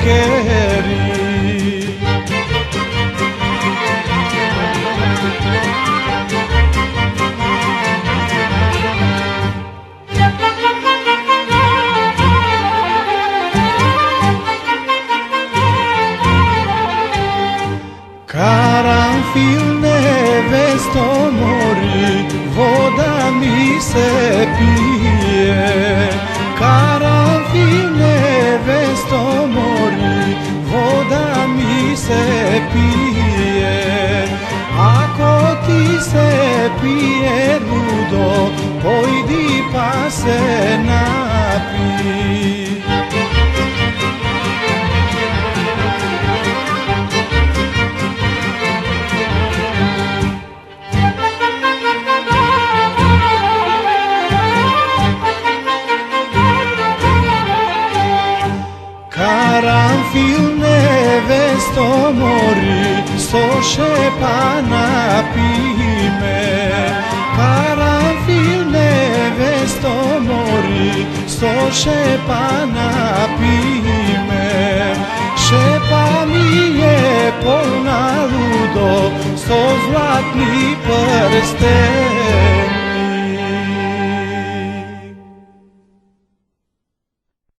κέρι. Καραμφιλνεύε στο μωρί, βόντα μη σε πίε. Καραμφιλνεύε στο μωρί, βόντα μη σε πίε. Ako ti se pije ludo, pojdi pa se napi. Καραμφιλνεύε στο μωρί, στο σεπαναπíme. Καραμφιλνεύε στο μωρί, στο σεπαναπíme. Šepa mi je polna ludo, sto zlatnih prsten.